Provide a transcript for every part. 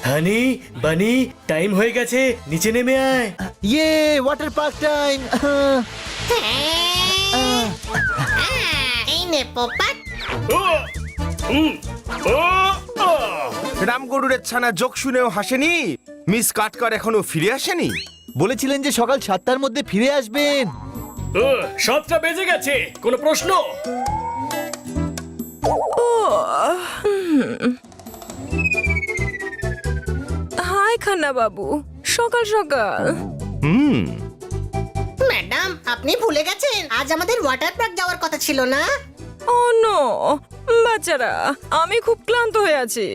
হানি বানি টাইম হয়ে গেছে, নিচে নেমে আয়। ইয়ে ওয়াটার পার্ক টাইম। এই নে পোপাট। রামগরুরের ছানা যোগ শুনেও হাসেনি। মিস কাটকার এখনো ফিরে আসেনি। বলেছিলেন যে সকাল 7টার মধ্যে ফিরে আসবেন। 7টা বেজে গেছে, কোনো প্রশ্ন? হাই খান্না বাবু, সকাল সকাল। ম্যাডাম আপনি ভুলে গেছেন আজ আমাদের ওয়াটার পার্ক যাওয়ার কথা ছিল না? ও নো বাচ্চারা, আমি খুব ক্লান্ত হয়ে আছি।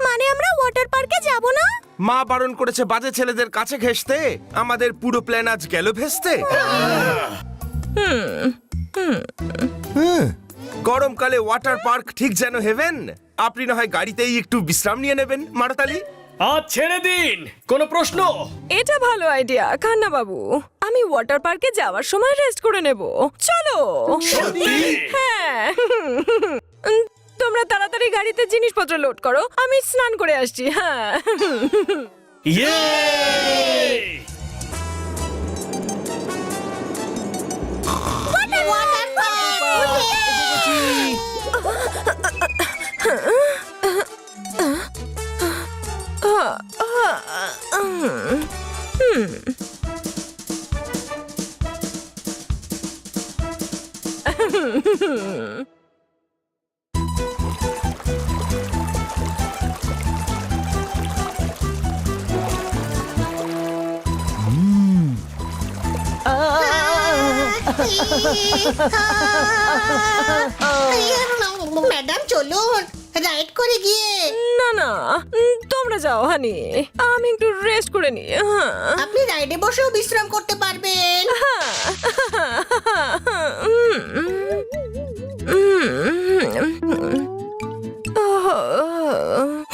মানে আমরা ওয়াটার পার্কে যাব না? মা বারণ করেছে বাজে ছেলেদের কাছে ঘেঁষতে। আমাদের পুরো প্ল্যান আজ গেল ভেস্তে। গরমকালে ওয়াটার পার্ক ঠিক যেন হেভেন। আপনি না হয় গাড়িতেই একটু বিশ্রাম নিয়ে নেবেন মারতালি। আজ ছেড়ে দিন, কোনো প্রশ্ন? এটা ভালো আইডিয়া খান্না বাবু, আমি ওয়াটার পার্কে যাওয়ার সময় রেস্ট করে নেব। চলো। সত্যি? হ্যাঁ। তোমরা তাড়াতাড়ি গাড়িতে জিনিসপত্র লোড করো, আমি স্নান করে আসছি। হ্যাঁ। ইয়ে! Water park. ম্যাডাম চলুন রাইড করে গিয়ে। না না, তোমরা যাও হানি, আমি একটু রেস্ট করে নি। আপনি রাইডে বসেও বিশ্রাম করতে পারবেন।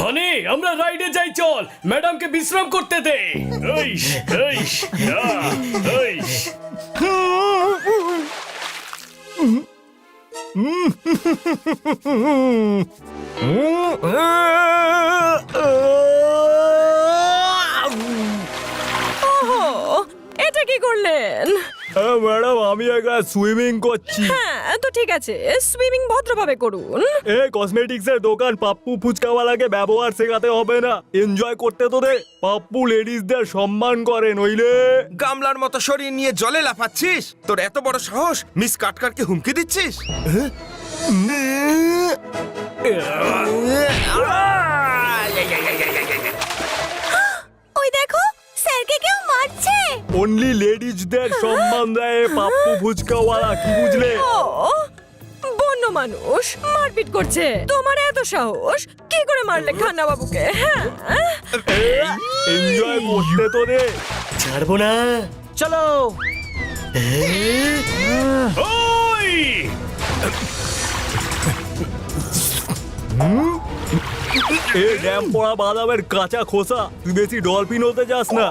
হানি আমরা রাইডে যাই, চল ম্যাডামকে বিশ্রাম করতে দে। এইস, এইস, এইস। ওহো, এটা কি করলেন? ম্যাডাম আমি একা সুইমিং করছি। হ্যাঁ তো ঠিক আছে, সুইমিং ভদ্রভাবে করুন। এ কসমেটিক্স এর দোকান, পাপ্পু ফুচকাওয়ালাকে ব্যবহার শেখাতে হবে না, এনজয় করতে তো দে। পাপ্পু লেডিসদের সম্মান করে, নইলে গামলার মতো শরীর নিয়ে জলে লাফাচ্ছিস? তোর এত বড় সাহস, মিস কাটকারকে হুমকি দিচ্ছিস? ওই দেখো, স্যারকে কেউ মারছে। অনলি লেডিসদের সম্মান দেয় পাপ্পু ফুচকাওয়ালা, কি বুঝলে? ও বন্য মানুষ মারপিট করছে, তোমার এত সাহস, কি করে মারলে খান্না বাবুকে? হ্যাঁ এনজয় করতে তো দে। ছাড়বো না। চলো। ওই! এ ড্যাম পড়া বাদামের কাঁচা খোসা, তুই বেশি ডলফিন হতে যাস না।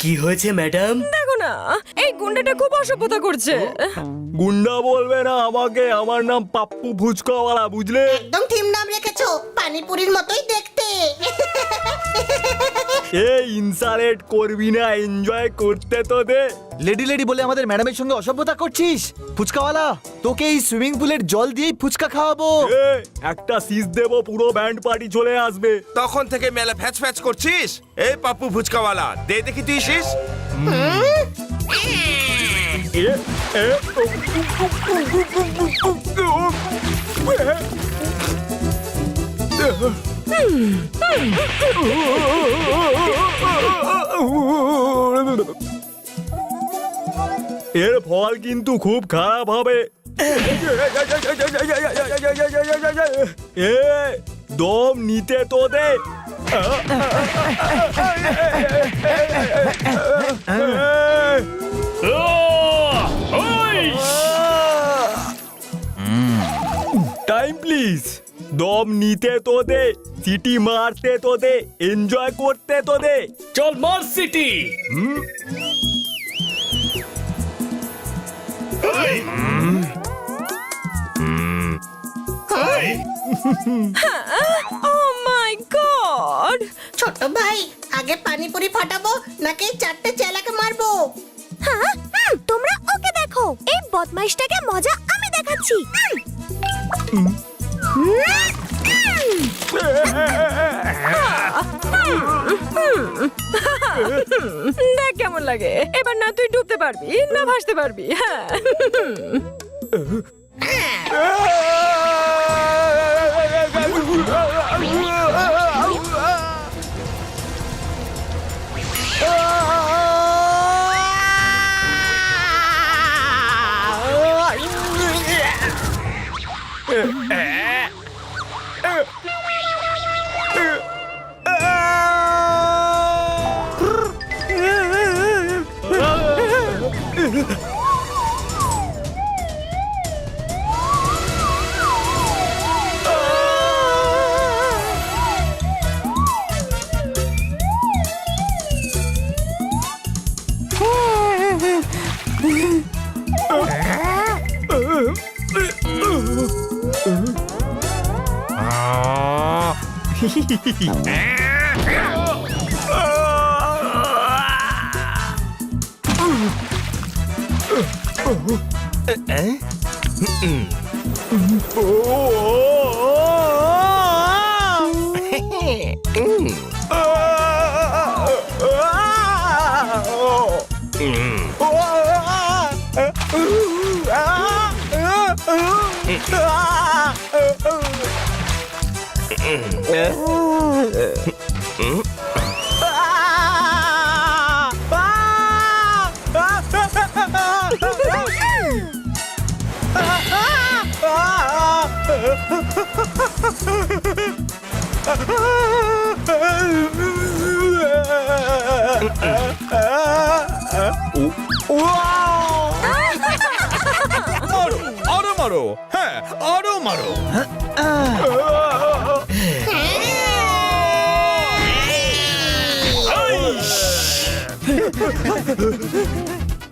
কি হয়েছে ম্যাডাম? দেখো না, এই গুন্ডাটা খুব অসভ্যতা করছে। গুন্ডা বলবে না আমাকে, আমার নাম পাপ্পু ফুচকাওয়ালা, বুঝলে? একদম থিম নাম রেখেছো, পানিপুরির মতোই দেখতে। এই ইনসাল্ট করবি না, এনজয় করতে তো দে। লেডি লেডি বলে আমাদের ম্যাডামের সঙ্গে অসভ্যতা করছিস? ফুচকাওয়ালা, তোকে এই সুইমিং পুলের জল দিয়েই ফুচকা খাওয়াবো। এ, একটা সিজ দেবো, পুরো ব্যান্ড পার্টি চলে আসবে। তখন থেকে মেলা ফ্যাচ ফ্যাচ করছিস। এই পাপ্পু ফুচকাওয়ালা, দে দেখি তুই শীষ। এ, এ, এর ফল কিন্তু খুব খারাপ হবে। এ দম নিতে তো দে। টাইম প্লিজ, দম নিতে তো দে, সিটি মারতে তো দে, এনজয় করতে তো দে। চল মার সিটি। ও মাই গড! ছোট ভাই আগে পানিপুরি ফাটাবো নাকি চারটে চেলাকে মারবো? হ্যাঁ তোমরা ওকে দেখো, এই বদমাইশটাকে মজা আমি দেখাচ্ছি। দেখ কেমন লাগে। এবার না তুই ডুবতে পারবি না ভাসতে পারবি। হ্যাঁ আরো মারো, হ্যাঁ আরো মারো।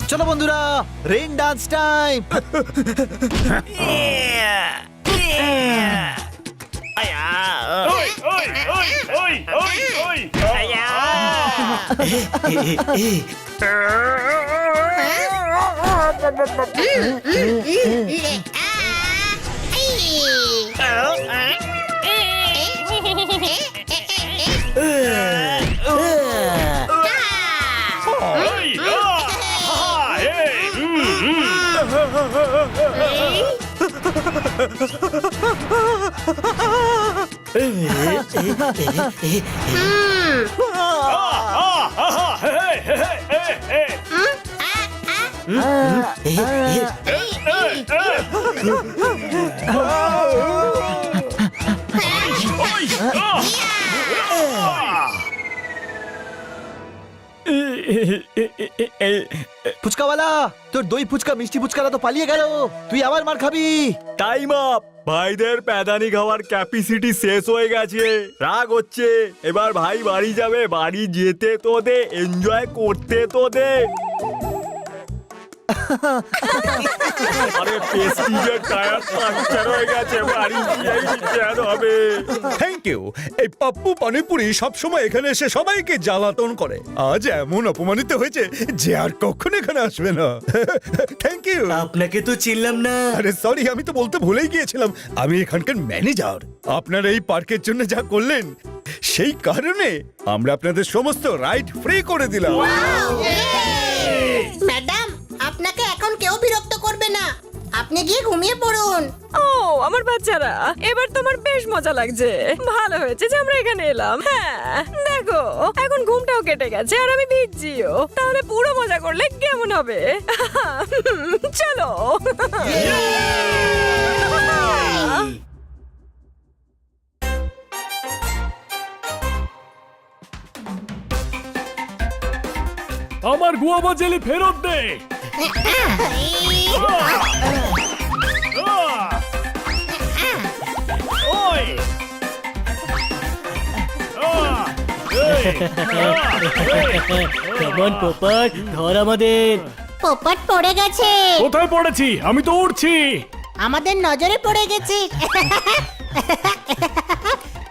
চলো বন্ধুরা, রেইন ডান্স টাইম। ওই ওই ওই ওই ওই ওই ফুচকাওয়ালা, তোর দই ফুচকা মিষ্টি ফুচকারা তো পালিয়ে গেল, তুই আবার মার খাবি। Time up. ভাইদের প্যাদানি খাওয়ার ক্যাপাসিটি শেষ হয়ে গেছে, রাগ হচ্ছে। এবার ভাই বাড়ি যাবে, বাড়ি যেতে তো দে, এনজয় করতে তো দে। আরে পেস্টিজের টায়ার পাংচার হয়ে গেছে, বাড়ি গিয়েই রিপেয়ার হবে। Thank you. এই পাপ্পু পানিপুরি সবসময় এখানে এসে সবাইকে জ্বালাতন করে, আজ এমন অপমানিত হয়েছে যে আর কখনো এখানে আসবে না। Thank you. আপনাকে তো চিনলাম না। আরে সরি, আমি তো বলতে ভুলেই গিয়েছিলাম, আমি এখানকার ম্যানেজার। আপনারা এই পার্কের জন্য যা করলেন সেই কারণে আমরা আপনাদের সমস্ত রাইড ফ্রি করে দিলাম। ম্যাডাম আপনাকে এখন কেউ বিরক্ত করবে না, আপনি গিয়ে ঘুমিয়ে পড়ুন। ও আমার বাচ্চারা, এবার তোমার বেশ মজা লাগছে। ভালো হয়েছে যে আমরা এখানে এলাম। হ্যাঁ দেখো, এখন ঘুমটাও কেটে গেছে আর আমি ভিজছিও। তাহলে পুরো মজা করলে কেমন হবে? চলো। আমার গুয়াভা জেলি ফেরত দে। ওই কেমন পোপট, ধর আমাদের। পোপট পড়ে গেছে। কোথায় পড়েছি? আমি তো উড়ছি। আমাদের নজরে পড়ে গেছে।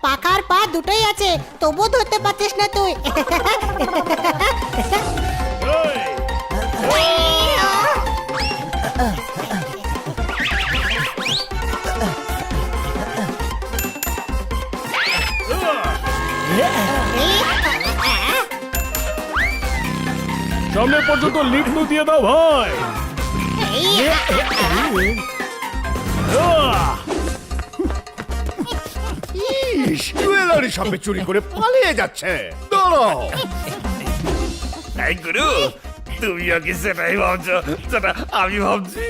পাখার পা দুটোই আছে, তবুও ধরতে পারছিস না তুই। সামনে পর্যন্ত লিফট দিয়ে দাও ভাই। জুয়েলারি শপে চুরি করে পালিয়ে যাচ্ছে। দাঁড়াও, এই গুরু, তুমিও কি সেটাই ভাবছো যেটা আমি ভাবছি?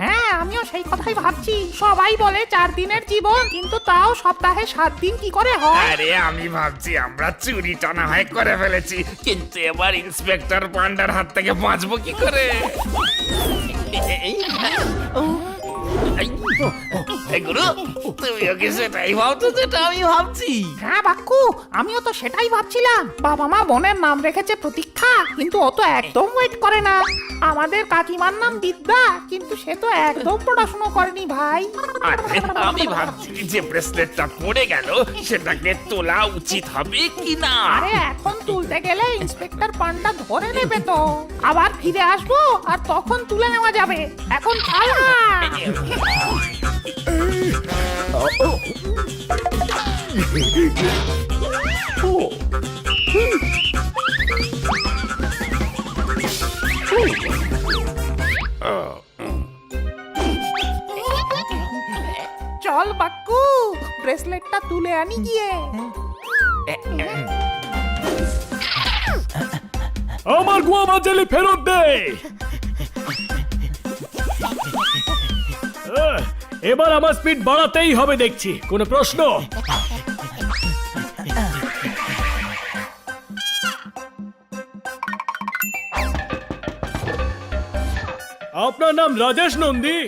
হ্যাঁ, আমিও সেই কথাই ভাবছি। সবাই বলে 4 দিনের জীবন, কিন্তু তাও সপ্তাহে 7 দিন কি করে হয়? আরে আমি ভাবছি আমরা চুরিটা না হয় করে ফেলেছি, কিন্তু এবার ইন্সপেক্টর পান্ডার হাত থেকে বাঁচবো কি করে? এই গুরু, তুমিও কি সেটাই ভাবছো যেটা আমি ভাবছি? হ্যাঁ বাক্কু, আমিও তো সেটাই ভাবছিলাম। বাবা মা বোনের নাম রেখেছে প্রতীক্ষা, কিন্তু ও তো একদম ওয়েট করে না। আমাদের কাকিমার নাম বিদ্যা, কিন্তু সে তো একদম পড়াশুনো করেনি ভাই। আরে আমি ভাবছি যে ব্রেসলেটটা পড়ে গেল, সেটাকে তোলা উচিত হবে কি না? আরে এখন তুলতে গেলে ইন্সপেক্টর পান্ডা ধরে নেবে তো। আবার ফিরে আসবো আর তখন তুলে নেওয়া যাবে। এখন চল না। চল বাক্কু, ব্রেসলেটটা তুলে আনি গিয়ে। আমার গুয়া মাঝালি ফেরত দে। এবার আমার স্পিড বাড়াতেই হবে দেখছি। কোনো প্রশ্ন? আপনার নাম রাজেশ নন্দী?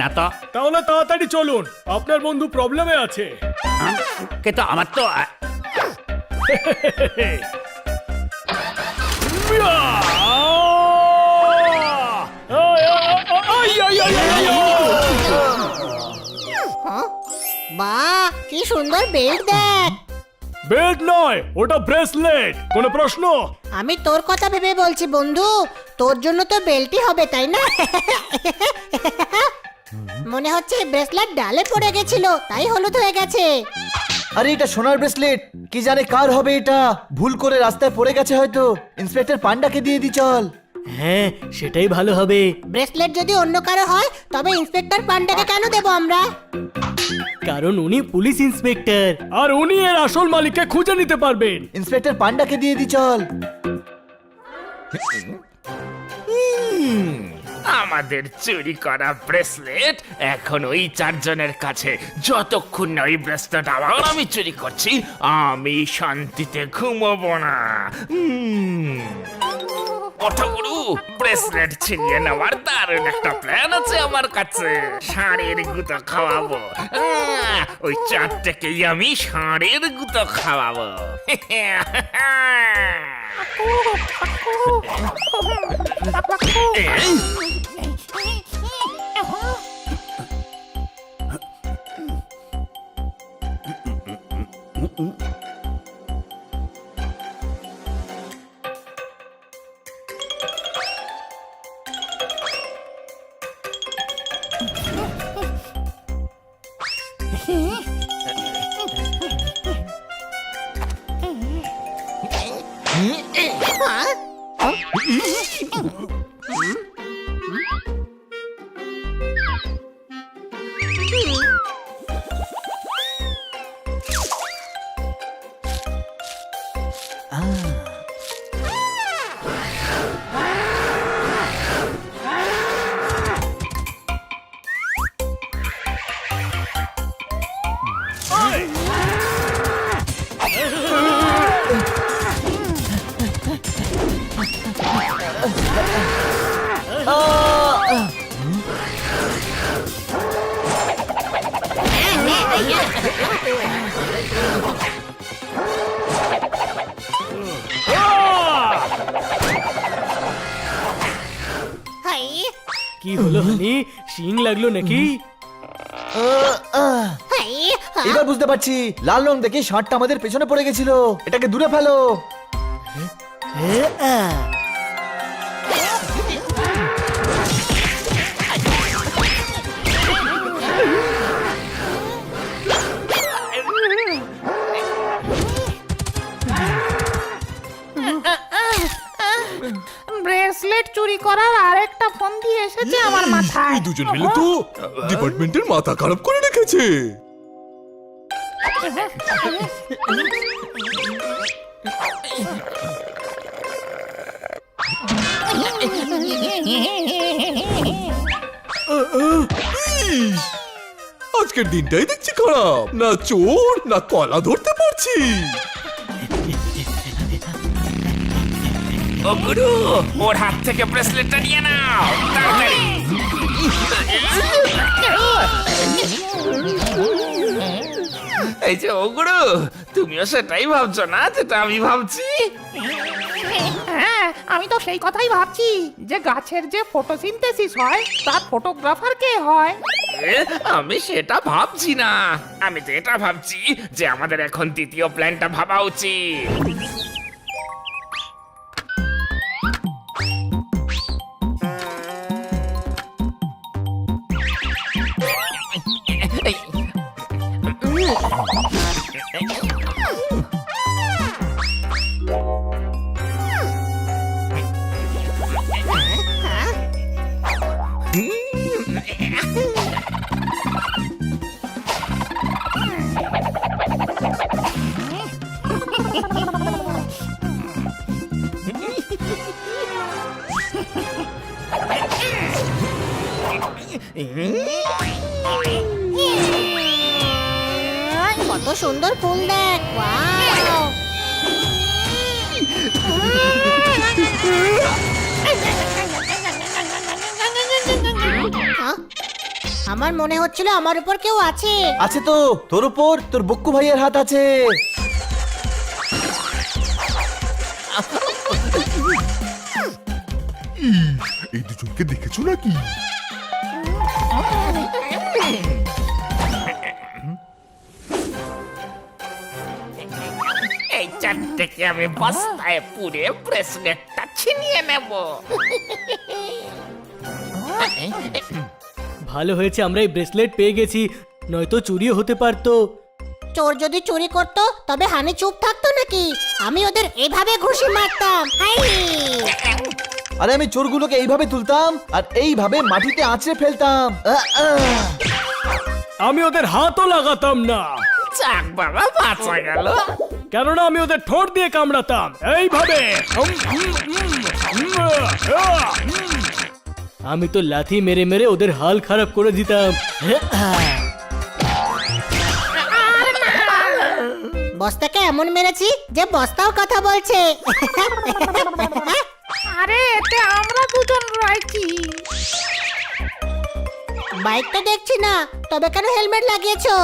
না তো, তাহলে তাড়াতাড়ি চলুন, আপনার বন্ধু প্রবলেমে আছে। কিন্তু আমার তো বাহ, কি সুন্দর বেল্ট দেখ। বেল্ট নয়, ওটা ব্রেসলেট। কোনো প্রশ্ন? আমি তোর কথা ভেবে বলছি বন্ধু, তোর জন্য তো বেল্টই হবে, তাই না? মনে হচ্ছে ব্রেসলেট ডালে পড়ে গেছিল, তাই হলুদ হয়ে গেছে। আরে এটা সোনার ব্রেসলেট, কি জানে কার হবে এটা। ভুল করে রাস্তায় পড়ে গেছে হয়তো। ইন্সপেক্টর পান্ডাকে দিয়ে দি চল। হ্যাঁ, সেটাই ভালো হবে। ব্রেসলেট যদি অন্য কারো হয়, তবে ইন্সপেক্টর পান্ডাকে কেন দেবো আমরা? কারণ উনি পুলিশ ইন্সপেক্টর। আর উনি এর আসল মালিককে খুঁজে নিতে পারবেন। ইন্সপেক্টর পান্ডাকে দিয়ে দি চল। আমাদের চুরি করা ব্রেসলেট এখন ওই 4 জনের কাছে। যতক্ষণ না ওই ব্রেসলেট আবার আমি চুরি করছি, আমি শান্তিতে ঘুমোবো না। ওঠো গুরু, ব্রেসলেট ছিনিয়ে নেওয়ার দারুণ একটা প্ল্যান আছে আমার কাছে। ষাঁড়ের গুঁতো খাওয়াবো। ওই 4টেকেই আমি ষাঁড়ের গুঁতো খাওয়াবো। এই, কি হলো হানি, শিং লাগলো নাকি? হাই, এবার বুঝতে পারছি লাল রং দেখে ষাঁড়টা আমাদের পেছনে পড়ে গেছিল। এটাকে দূরে ফেলো। ব্রেসলেট চুরি করার আরেকটা ফোন দিয়ে এসেছে আমার মাথায়। দুজন মিলে তো ডিপার্টমেন্টের মাথা খারাপ করে রেখেছে। আজকের দিনটাই দেখছি খারাপ, না চোর না কলা ধরতে পারছি। ও গুরু, ওর হাত থেকে ব্রেসলেটটা নিয়ে নাও তাড়াতাড়ি। এই যে ও গুরু, তুমিও সেটাই ভাবছো না যেটা আমি ভাবছি? হ্যাঁ, আমি তো সেই কথাই ভাবছি যে গাছের যে ফটোসিনথেসিস হয় তার ফটোগ্রাফার কে হয়। আমি সেটা ভাবছি না, আমি তো এটা ভাবছি যে আমাদের এখন দ্বিতীয় প্ল্যানটা ভাবা উচিত। কত সুন্দর ফুল দেখ, ওয়াও। হ্যাঁ? আমার মনে হচ্ছিল আমার উপর কেউ আছে। আছে তো, তোর উপর তোর বক্কু ভাইয়ের হাত আছে। এই দুজনকে দেখেছো নাকি? এই চারটেকে আমি বস্তায় পুরে ব্রেসলেটটা ছিনিয়ে নেব। ভালো হয়েছে আমরা এই ব্রেসলেট পেয়ে গেছি, নয়তো চুরিও হতে পারতো। চোর যদি চুরি করতো তবে হানি চুপ থাকতো নাকি? আমি ওদের এভাবে ঘুষি মারতাম। হাই! আরে আমি চোরগুলোকে এইভাবে তুলতাম আর এইভাবে মাটিতে আঁচড়ে ফেলতাম। আমি ওদের হাতও লাগাতাম না, যাক বাবা, বাঁচা গেল। কেননা আমি ওদের ঠোঁট দিয়ে কামড়াতাম এইভাবে। আমি তো লাথি মেরে মেরে ওদের হাল খারাপ করে দিতাম। বস্তাকে এমন মেরেছি যে বস্তাও কথা বলছে। আরে এতে আমরা দুজন রয়েছি। বাইক তো দেখছি না, তবে কেন হেলমেট লাগিয়েছো?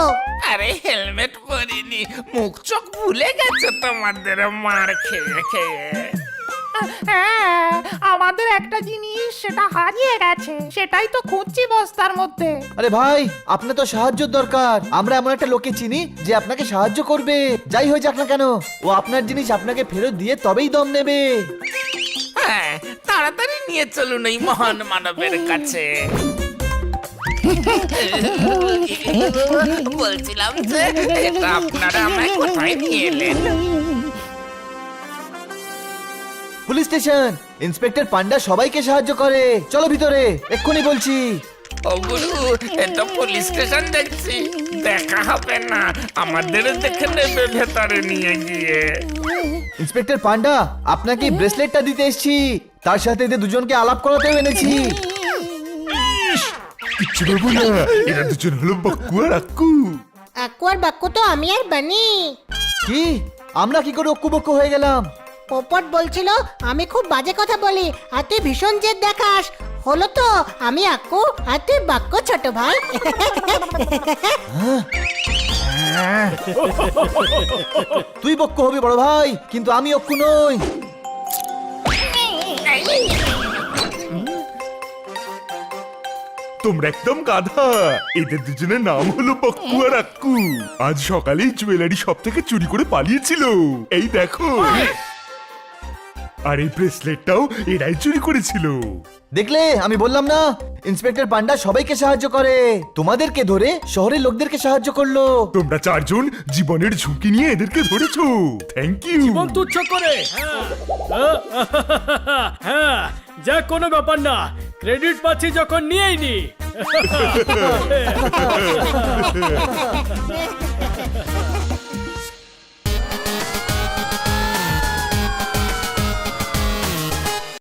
আরে হেলমেট পরিনি, মুখ চোখ ভুলে গেছে তোমাদের মার খেয়ে খেয়ে। হ্যাঁ, আমাদের একটা জিনিস সেটা হারিয়ে গেছে, সেটাই তো খুঁজছি বস্তার মধ্যে। আরে ভাই, আপনার তো সাহায্য দরকার। আমরা এমন একটা লোককে চিনি যে আপনাকে সাহায্য করবে, যাই হয়ে যাক না কেন। ও আপনার জিনিস আপনাকে ফেরত দিয়ে তবেই দম নেবে। হ্যাঁ, তাড়াতাড়ি নিয়ে চলুন এই মহান মানবের কাছে। বলছিলাম যে এটা আপনারা আমায় কোথায় নিয়ে এলেন? Police station. ইন্সপেক্টর পান্ডা সবাইকে সাহায্য করে। চলো ভিতরে, এক্ষুনি বলছি। ও গুরু, এটা পুলিশ স্টেশন দেখছি, দেখা হবে না, আমাদের দেখে নেবে ভেতরে নিয়ে গিয়ে। ইন্সপেক্টর পান্ডা, আপনাকে ব্রেসলেটটা দিতে এসেছি, তার সাথে এদের দুজনকে আলাপ করাতেও এনেছি। কিচ্ছু বলবো না, এরা দুজন হলো বাক্কু আর আক্কু। আক্কু আর বাক্কু তো আমি আর বানি। কি? আমরা কি করে অক্কু বক্কু হয়ে গেলাম? পোপট বলছিল আমি খুব বাজে কথা বলি আর তুই ভীষণ জেদ দেখাস। হলো তো, আমি আক্কু আর তুই বাক্কু, ছোট ভাই। তুই বক্কু হবি বড় ভাই, কিন্তু আমি অক্কু নই। তোমরা একদম গাধা। এদের দুজনের নাম হলো পক্কু আর আক্কু। আজ সকালে জুয়েলারি শপ থেকে চুরি করে পালিয়েছিল। এই দেখো, আর এই ব্রেসলেটটাও এরাই চুরি করেছিল। দেখলে আমি বললাম না, ইন্সপেক্টর পান্ডা সবাইকে সাহায্য করে। তোমাদেরকে ধরে শহরের লোকদেরকে সাহায্য করলো। তোমরা চারজন জীবনের ঝুঁকি নিয়ে এদেরকে ধরেছো। Thank you. জীবন তুচ্ছ করে হ্যাঁ, যা কোনো ব্যাপার না, ক্রেডিট পাচ্ছি যখন নিয়েই নি।